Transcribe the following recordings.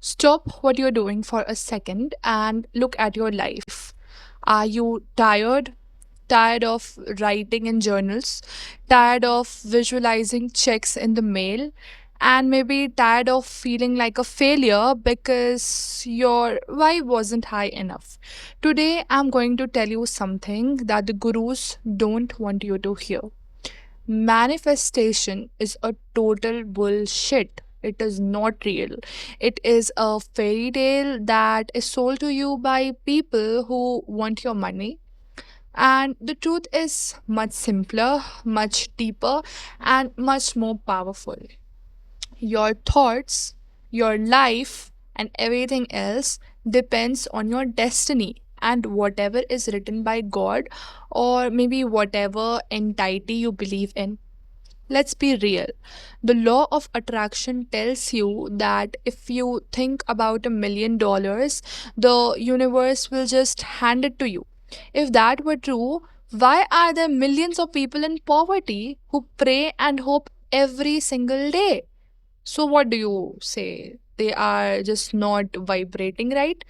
Stop what you're doing for a second and look at your life. Are you tired? Tired of writing in journals? Tired of visualizing checks in the mail? And maybe tired of feeling like a failure because your why wasn't high enough. Today, I'm going to tell you something that the gurus don't want you to hear. Manifestation is a total bullshit. It is not real. It is a fairy tale that is sold to you by people who want your money. And the truth is much simpler, much deeper, and much more powerful. Your thoughts, your life, and everything else depends on your destiny and whatever is written by God or maybe whatever entity you believe in. Let's be real. The law of attraction tells you that if you think about $1 million, the universe will just hand it to you. If that were true, why are there millions of people in poverty who pray and hope every single day? So, what do you say? They are just not vibrating right?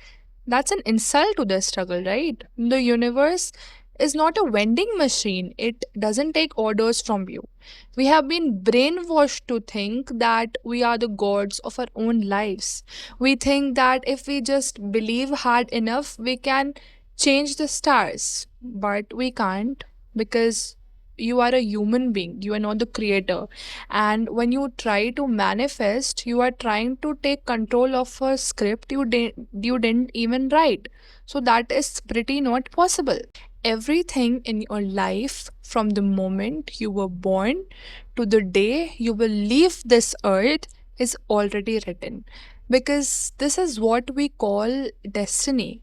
That's an insult to their struggle, right? The universe is not a vending machine, it doesn't take orders from you. We have been brainwashed to think that we are the gods of our own lives. We think that if we just believe hard enough, we can change the stars. But we can't because you are a human being, you are not the creator. And when you try to manifest, you are trying to take control of a script you didn't even write. So that is pretty not possible. Everything in your life, from the moment you were born to the day you will leave this earth, is already written. Because this is what we call destiny.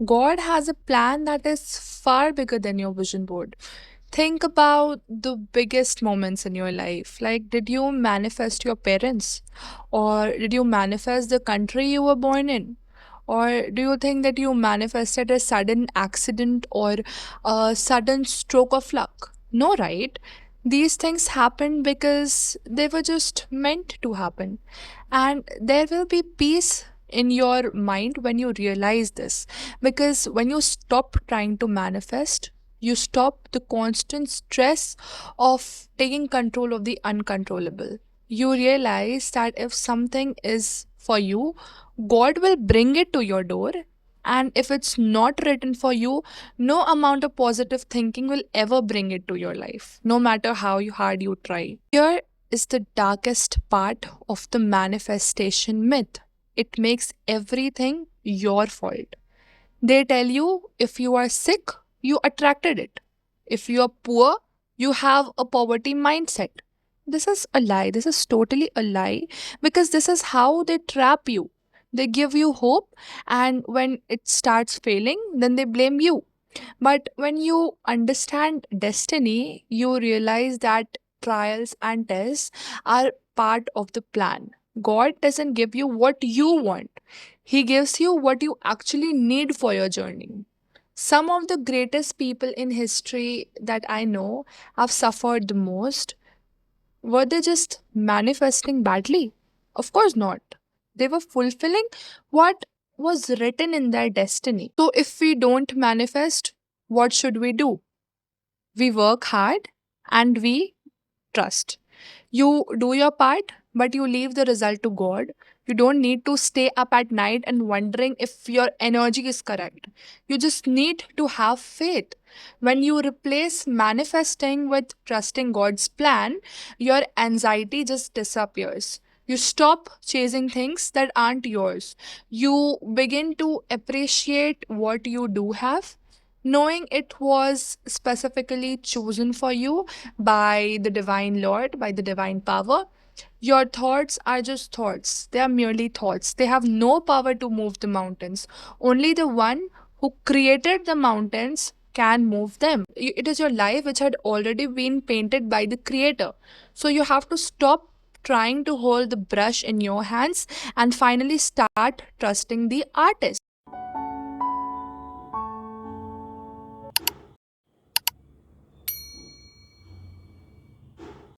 God has a plan that is far bigger than your vision board. Think about the biggest moments in your life. Like, did you manifest your parents? Or did you manifest the country you were born in? Or do you think that you manifested a sudden accident or a sudden stroke of luck? No, right? These things happened because they were just meant to happen. And there will be peace in your mind when you realize this. Because when you stop trying to manifest, you stop the constant stress of taking control of the uncontrollable. You realize that if something is for you, God will bring it to your door. And if it's not written for you, no amount of positive thinking will ever bring it to your life, no matter how hard you try. Here is the darkest part of the manifestation myth. It makes everything your fault. They tell you if you are sick, you attracted it. If you are poor, you have a poverty mindset. This is a lie. This is totally a lie because this is how they trap you. They give you hope, and when it starts failing, then they blame you. But when you understand destiny, you realize that trials and tests are part of the plan. God doesn't give you what you want, He gives you what you actually need for your journey. Some of the greatest people in history that I know have suffered the most. Were they just manifesting badly? Of course not. They were fulfilling what was written in their destiny. So, if we don't manifest, what should we do? We work hard and we trust. You do your part, but you leave the result to God. You don't need to stay up at night and wondering if your energy is correct. You just need to have faith. When you replace manifesting with trusting God's plan, your anxiety just disappears. You stop chasing things that aren't yours. You begin to appreciate what you do have, knowing it was specifically chosen for you by the divine Lord, by the divine power. Your thoughts are just thoughts. They are merely thoughts. They have no power to move the mountains. Only the one who created the mountains can move them. It is your life which had already been painted by the creator. So you have to stop trying to hold the brush in your hands and finally start trusting the artist.